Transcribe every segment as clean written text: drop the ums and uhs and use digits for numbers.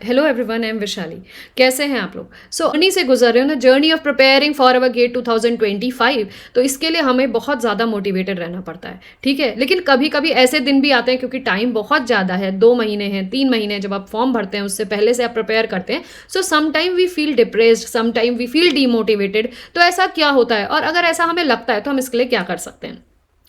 Hello everyone, I am Vishali. कैसे हैं आप लोग? जर्नी से गुजर रहे हो ना, journey of preparing for our GATE 2025। तो इसके लिए हमें बहुत ज़्यादा मोटिवेटेड रहना पड़ता है, ठीक है। लेकिन कभी कभी ऐसे दिन भी आते हैं, क्योंकि टाइम बहुत ज़्यादा है, 2 महीने हैं, 3 महीने हैं, जब आप फॉर्म भरते हैं उससे पहले से आप प्रिपेयर करते हैं। So sometime we feel depressed, sometime we feel demotivated. तो ऐसा क्या होता है, और अगर ऐसा हमें लगता है तो हम इसके लिए क्या कर सकते हैं?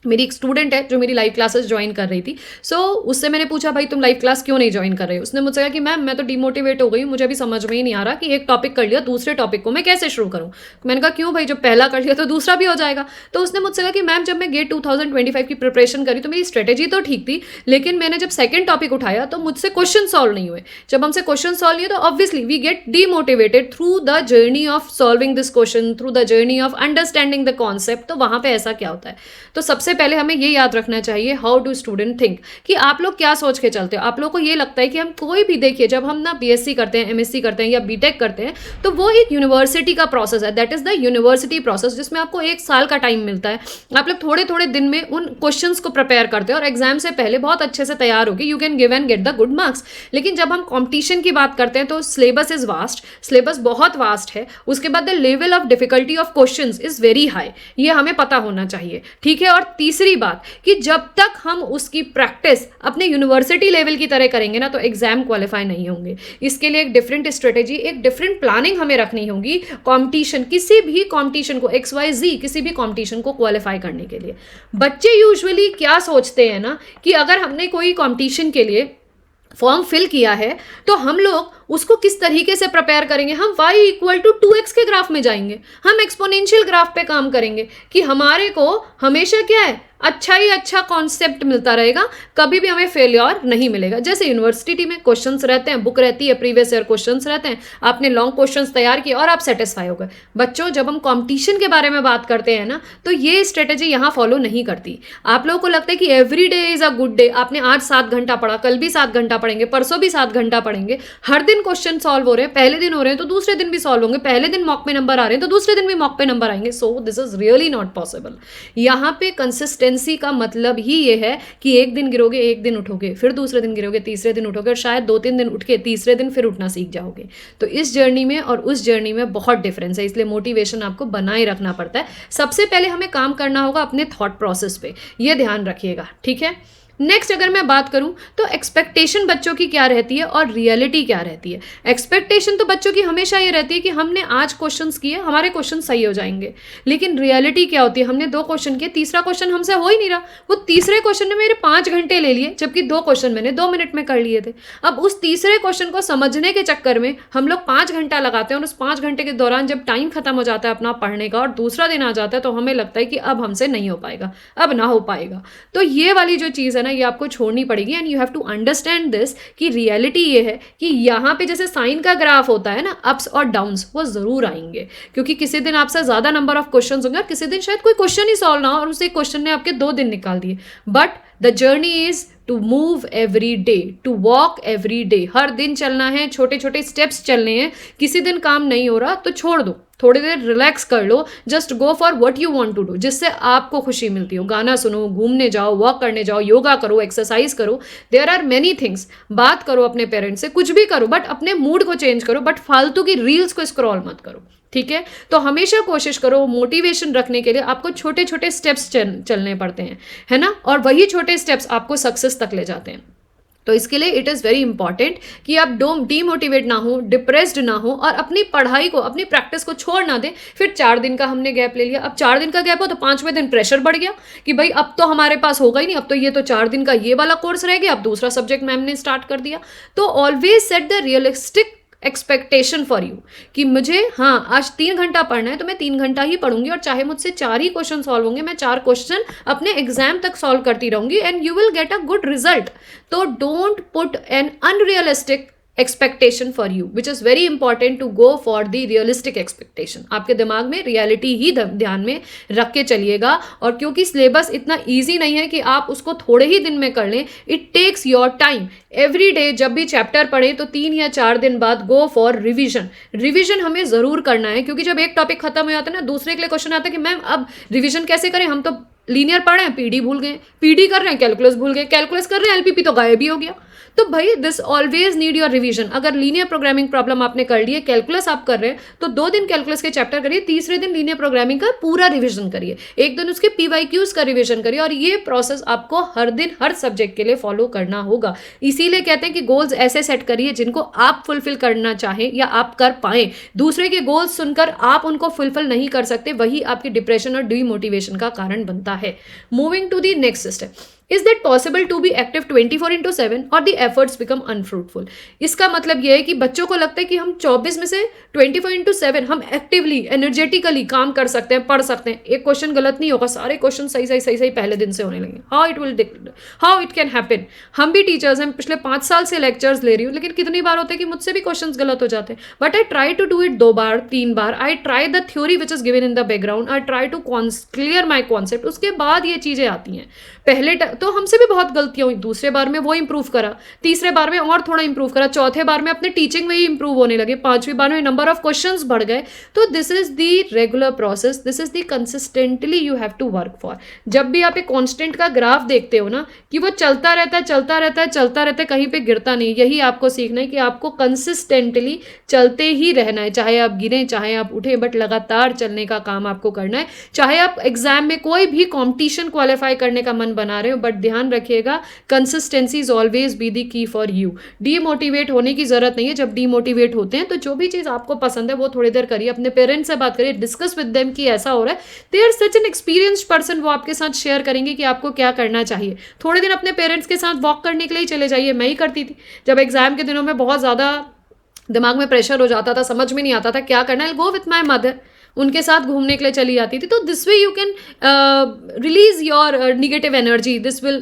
मेरी एक स्टूडेंट है जो मेरी लाइव क्लासेस ज्वाइन कर रही थी। उससे मैंने पूछा, भाई तुम लाइव क्लास क्यों नहीं ज्वाइन कर रही हो? उसने मुझसे कहा कि मैम मैं तो डिमोटिवेट हो गई हूँ, मुझे अभी समझ में ही नहीं आ रहा कि एक टॉपिक कर लिया, दूसरे टॉपिक को मैं कैसे शुरू करूँ। मैंने कहा क्यों भाई, जब पहला कर लिया तो दूसरा भी हो जाएगा। तो उसने मुझसे कहा कि मैम जब मैं गेट 2025 की प्रिपरेशन करी तो मेरी स्ट्रेटेजी तो ठीक थी, लेकिन मैंने जब सेकंड टॉपिक उठाया तो मुझसे क्वेश्चन सॉल्व नहीं हुए। जब हमसे क्वेश्चन सॉल्व नहीं हुए तो obviously we get demotivated through the journey of solving this question, through the journey of understanding the concept. तो वहां पे ऐसा क्या होता है? तो सबसे पहले हमें ये याद रखना चाहिए, हाउ डू स्टूडेंट थिंक, कि आप लोग क्या सोच के चलते हो। आप लोग को ये लगता है कि हम कोई भी, देखिए जब हम ना बीएससी करते हैं, एमएससी करते हैं या बीटेक करते हैं, तो वो एक यूनिवर्सिटी का प्रोसेस है, that is the university process, जिसमें आपको 1 साल का टाइम मिलता है। आप लोग थोड़े थोड़े दिन में उन क्वेश्चंस को प्रिपेयर करते हैं और एग्जाम से पहले बहुत अच्छे से तैयार होगी, you can give and get the good marks. लेकिन जब हम कॉम्पिटिशन की बात करते हैं तो सिलेबस इज वास्ट, सिलेबस बहुत वास्ट है। उसके बाद the level of difficulty of question is very high, ये हमें पता होना चाहिए, ठीक है। और तीसरी बात कि जब तक हम उसकी प्रैक्टिस अपने यूनिवर्सिटी लेवल की तरह करेंगे ना, तो एग्जाम क्वालिफाई नहीं होंगे। इसके लिए एक डिफरेंट स्ट्रेटेजी, एक डिफरेंट प्लानिंग हमें रखनी होगी कंपटीशन, किसी भी कंपटीशन को, XYZ किसी भी कंपटीशन को क्वालिफाई करने के लिए। बच्चे यूजुअली क्या सोचते हैं ना, कि अगर हमने कोई कंपटीशन के लिए फॉर्म फिल किया है तो हम लोग उसको किस तरीके से प्रिपेयर करेंगे, हम y इक्वल टू 2x के ग्राफ में जाएंगे, हम एक्सपोनेंशियल ग्राफ पे काम करेंगे, कि हमारे को हमेशा क्या है, अच्छा ही अच्छा कॉन्सेप्ट मिलता रहेगा, कभी भी हमें फेलियर नहीं मिलेगा। जैसे यूनिवर्सिटी में क्वेश्चंस रहते हैं, बुक रहती है, प्रीवियस ईयर क्वेश्चंस रहते हैं, आपने लॉन्ग क्वेश्चंस तैयार किए और आप सेटिस्फाई हो गए। बच्चों, जब हम कंपटीशन के बारे में बात करते हैं ना, तो ये स्ट्रेटेजी यहाँ फॉलो नहीं करती। आप लोगों को लगता है कि every day is a good day, आपने आज 7 घंटा पढ़ा, कल भी 7 घंटा पढ़ेंगे, परसों भी 7 घंटा पढ़ेंगे, हर दिन क्वेश्चन सॉल्व हो रहे हैं, पहले दिन हो रहे हैं तो दूसरे दिन भी सॉल्व होंगे, पहले दिन मॉक पे नंबर आ रहे हैं तो दूसरे दिन भी मॉक पे नंबर आएंगे। So this is really not possible. यहाँ पे कंसिस्टेंसी का मतलब ही ये है कि एक दिन गिरोगे, एक दिन उठोगे, फिर दूसरे दिन गिरोगे, तीसरे दिन उठोगे, और शायद 2-3 दिन उठ के तीसरे दिन फिर उठना सीख जाओगे। तो इस जर्नी में और उस जर्नी में बहुत डिफरेंस है, इसलिए मोटिवेशन आपको बनाए रखना पड़ता है। सबसे पहले हमें काम करना होगा अपने थॉट प्रोसेस पे, ये ध्यान रखिएगा, ठीक है। नेक्स्ट अगर मैं बात करूं तो एक्सपेक्टेशन बच्चों की क्या रहती है और रियलिटी क्या रहती है। एक्सपेक्टेशन तो बच्चों की हमेशा ये रहती है कि हमने आज क्वेश्चंस किए, हमारे क्वेश्चन सही हो जाएंगे। लेकिन रियलिटी क्या होती है, हमने 2 क्वेश्चन किए, तीसरा क्वेश्चन हमसे हो ही नहीं रहा। वो तीसरे क्वेश्चन ने मेरे 5 घंटे ले लिए, जबकि 2 क्वेश्चन मैंने 2 मिनट में कर लिए थे। अब उस तीसरे क्वेश्चन को समझने के चक्कर में हम लोग 5 घंटा लगाते हैं, और उस 5 घंटे के दौरान जब टाइम खत्म हो जाता है अपना पढ़ने का और दूसरा दिन आ जाता है, तो हमें लगता है कि अब हमसे नहीं हो पाएगा, अब ना हो पाएगा। तो ये वाली जो चीज़ है ना, ये आपको छोड़नी पड़ेगी। And you have to understand this कि रियलिटी ये है कि यहाँ पे जैसे साइन का ग्राफ होता है ना, अप्स और डाउन्स वो जरूर आएंगे, क्योंकि किसी दिन आपसे ज्यादा नंबर ऑफ क्वेश्चंस होंगे और किसी दिन शायद कोई क्वेश्चन ही सॉल्व ना हो और उस क्वेश्चन ने आपके 2 दिन निकाल दिए। But the journey is to move every day, to walk every day. हर दिन चलना है, छोटे छोटे स्टेप्स चलने हैं। किसी दिन काम नहीं हो रहा तो छोड़ दो, थोड़ी देर रिलैक्स कर लो, just go for what you want to do, जिससे आपको खुशी मिलती हो। गाना सुनो, घूमने जाओ, वॉक करने जाओ, योगा करो, एक्सरसाइज करो, देयर आर मेनी थिंग्स। बात करो अपने पेरेंट्स से, कुछ भी करो, बट अपने मूड को चेंज करो, बट फालतू की रील्स को स्क्रॉल मत करो, ठीक है। तो हमेशा कोशिश करो, मोटिवेशन रखने के लिए आपको छोटे छोटे स्टेप्स चलने पड़ते हैं, है ना, और वही छोटे स्टेप्स आपको सक्सेस तक ले जाते हैं। तो इसके लिए इट इज़ वेरी इंपॉर्टेंट कि आप डीमोटिवेट ना हो, डिप्रेस्ड ना हो, और अपनी पढ़ाई को, अपनी प्रैक्टिस को छोड़ ना दें। फिर 4 दिन का हमने गैप ले लिया, अब 4 दिन का गैप हो तो 5वें दिन प्रेशर बढ़ गया कि भाई अब तो हमारे पास होगा ही नहीं, अब तो ये तो 4 दिन का ये वाला कोर्स रह गया, अब दूसरा सब्जेक्ट मैम ने स्टार्ट कर दिया। तो always set the realistic expectation for you कि मुझे, हाँ आज 3 घंटा पढ़ना है तो मैं 3 घंटा ही पढ़ूंगी, और चाहे मुझसे 4 ही क्वेश्चन सॉल्व होंगे, मैं 4 क्वेश्चन अपने एग्जाम तक सॉल्व करती रहूंगी, and you will get a good result. तो don't put an unrealistic expectation for you, which is very important to go for the realistic expectation. आपके दिमाग में रियलिटी ही ध्यान में रख के चलिएगा। और क्योंकि सिलेबस इतना ईजी नहीं है कि आप उसको थोड़े ही दिन में कर लें, it takes your time. Every day जब भी चैप्टर पढ़ें तो 3 या 4 दिन बाद गो फॉर रिविजन। रिविजन हमें जरूर करना है, क्योंकि जब एक टॉपिक खत्म हो जाता है ना, दूसरे के लिए क्वेश्चन आता है कि मैम अब रिविजन कैसे करें, हम तो लीनियर पढ़ रहे हैं, पीडी भूल गए, पीडी कर रहे हैं, कैलकुलस भूल गए, कैलकुलस कर रहे हैं, एलपीपी तो गायब ही हो गया। तो भाई this always need your revision. अगर लीनियर प्रोग्रामिंग प्रॉब्लम आपने कर ली है, कैलकुलस आप कर रहे हैं, तो 2 दिन कैलकुलस के चैप्टर करिए, तीसरे दिन लीनियर प्रोग्रामिंग का पूरा रिवीजन करिए, एक दिन उसके पीवाईक्यूज का रिवीजन करिए, और ये प्रोसेस आपको हर दिन हर सब्जेक्ट के लिए फॉलो करना होगा। इसीलिए कहते हैं कि गोल्स ऐसे सेट करिए जिनको आप फुलफिल करना चाहें या आप कर पाए। दूसरे के गोल्स सुनकर आप उनको फुलफिल नहीं कर सकते, वही आपकी डिप्रेशन और डीमोटिवेशन का कारण बनता है। Moving to the next step, is that possible to be active 24/7 और द एफर्ट्स बिकम अनफ्रूटफुल। इसका मतलब यह है कि बच्चों को लगता है कि हम 24 में से 24/7 हम एक्टिवली एनर्जेटिकली काम कर सकते हैं, पढ़ सकते हैं। एक क्वेश्चन गलत नहीं होगा, सारे क्वेश्चन सही पहले दिन से होने लगे। How it can happen. हम भी टीचर्स हैं, पिछले 5 साल से लेक्चर्स ले रही हूँ, लेकिन कितनी बार होता है कि मुझसे भी क्वेश्चन गलत हो जाते हैं, but I try to do it 2 बार 3 बार। I try the theory which is given in the background, I try to clear my concept, उसके बाद ये चीजें आती हैं। पहले तो हमसे भी बहुत गलतियां हुई, दूसरे बार में वो इंप्रूव करा, तीसरे बार में और थोड़ा इंप्रूव करा, चौथे बार में अपने टीचिंग में ही इंप्रूव होने लगे, 5वीं बार में नंबर ऑफ क्वेश्चंस बढ़ गए। तो this is the regular process, this is the consistently you have to work for. जब भी आप एक कांस्टेंट का ग्राफ देखते हो ना कि वो चलता रहता है, कहीं पे गिरता नहीं, यही आपको सीखना है कि आपको कंसिस्टेंटली चलते ही रहना है, चाहे आप गिरें चाहे आप उठें, बट लगातार चलने का काम आपको करना है। चाहे आप एग्जाम में कोई भी कॉम्पिटिशन क्वालिफाई करने का मन बना रहे हो, बट ध्यान रखिएगा consistency is always be the की फॉर यू। डीमोटिवेट होने की जरूरत नहीं है। जब डीमोटिवेट होते हैं तो जो भी चीज आपको पसंद है वो थोड़ी देर करिए, अपने पेरेंट्स से बात करिए, डिस्कस विद देम कि ऐसा हो रहा है, they are such an experienced person, वो आपके साथ शेयर करेंगे कि आपको क्या करना चाहिए। थोड़े दिन अपने पेरेंट्स के साथ वॉक करने के लिए चले जाइए, मैं ही करती थी। जब एग्जाम के दिनों में बहुत ज्यादा दिमाग में प्रेशर हो जाता था, समझ में नहीं आता था क्या करना है, गो विथ माई मदर, उनके साथ घूमने के लिए चली जाती थी। तो this way you can release your negative energy,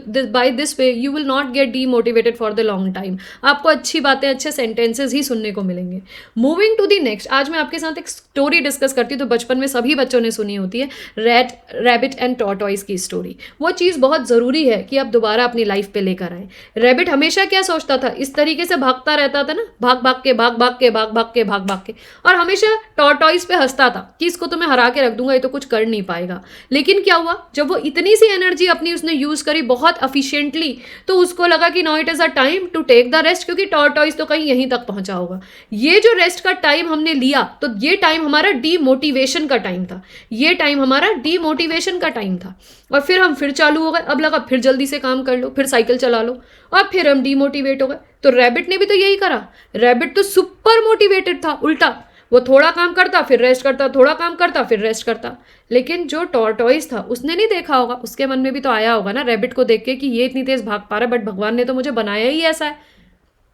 by this way you will not get demotivated for the long time. आपको अच्छी बातें, अच्छे सेंटेंसेस ही सुनने को मिलेंगे। मूविंग टू द नेक्स्ट, आज मैं आपके साथ एक स्टोरी डिस्कस करती हूँ, तो बचपन में सभी बच्चों ने सुनी होती है, रैबिट एंड टॉर्टॉइस की स्टोरी। वो चीज़ बहुत ज़रूरी है कि आप दोबारा अपनी लाइफ पे लेकर आए। रैबिट हमेशा क्या सोचता था, इस तरीके से भागता रहता था ना, भाग भाग के, और हमेशा टॉर्टॉइस पे हंसता था कि इसको तो मैं हरा के रख दूंगा, ये तो कुछ कर नहीं पाएगा। लेकिन क्या हुआ, जब वो इतनी सी एनर्जी अपनी उसने यूज करी बहुत एफिशिएंटली, तो उसको लगा कि now it is a time to take the rest, क्योंकि टॉर्टॉइस तो कहीं यहीं तक पहुंचा होगा। ये जो रेस्ट का टाइम हमने लिया, तो ये टाइम हमारा डीमोटिवेशन का टाइम था, और फिर हम फिर चालू हो गए। अब लगा फिर जल्दी से काम कर लो, फिर साइकिल चला लो, और फिर हम डीमोटिवेट हो गए। तो रैबिट ने भी तो यही करा। रैबिट तो सुपर मोटिवेटेड था, उल्टा वो थोड़ा काम करता फिर रेस्ट करता, थोड़ा काम करता फिर रेस्ट करता। लेकिन जो टॉर्टॉइस था उसने नहीं देखा होगा, उसके मन में भी तो आया होगा ना रैबिट को देख के कि ये इतनी तेज भाग पा रहा है, बट भगवान ने तो मुझे बनाया ही ऐसा है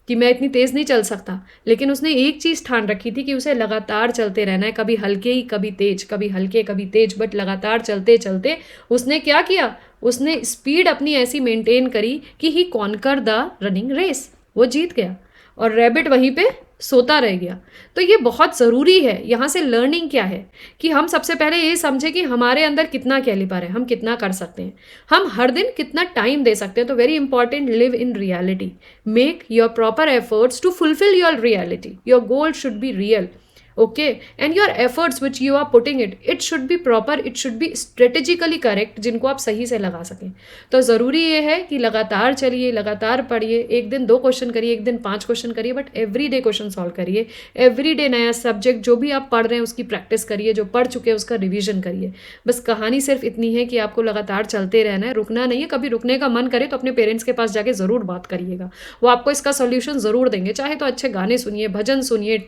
कि मैं इतनी तेज नहीं चल सकता। लेकिन उसने एक चीज ठान रखी थी कि उसे लगातार चलते रहना है, कभी हल्के ही कभी तेज, कभी हल्के कभी तेज, बट लगातार चलते चलते उसने क्या किया, उसने स्पीड अपनी ऐसी मेंटेन करी कि ही कॉन्कर द रनिंग रेस, वो जीत गया और रैबिट वहीं पे सोता रह गया। तो ये बहुत ज़रूरी है। यहाँ से लर्निंग क्या है कि हम सबसे पहले ये समझें कि हमारे अंदर कितना कैलिबर है, हम कितना कर सकते हैं, हम हर दिन कितना टाइम दे सकते हैं। तो very important, live in reality, make your proper efforts to fulfil your reality, your goal should be real, okay, and your efforts which you are putting it should be proper, it should be strategically correct, जिनको आप सही से लगा सकें। तो ज़रूरी ये है कि लगातार चलिए, लगातार पढ़िए, एक दिन 2 क्वेश्चन करिए, एक दिन 5 क्वेश्चन करिए, but every day question solve करिए, एवरी डे नया सब्जेक्ट जो भी आप पढ़ रहे हैं उसकी प्रैक्टिस करिए, जो पढ़ चुके हैं उसका रिविजन करिए। बस कहानी सिर्फ इतनी है कि आपको लगातार चलते रहना है, रुकना नहीं है। कभी रुकने का मन करे तो अपने पेरेंट्स के पास जाके ज़रूर बात करिएगा, वो आपको इसका सोल्यूशन ज़रूर देंगे। चाहे तो अच्छे गाने सुनिए, भजन सुनिए,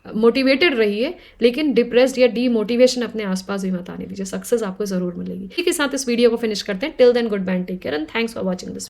मोटिवेटेड रहिए, लेकिन डिप्रेस्ड या डीमोटिवेशन अपने आसपास भी मत आने दीजिए। सक्सेस आपको जरूर मिलेगी। इसी के साथ इस वीडियो को फिनिश करते हैं। Till then, goodbye, take care and thanks for watching this.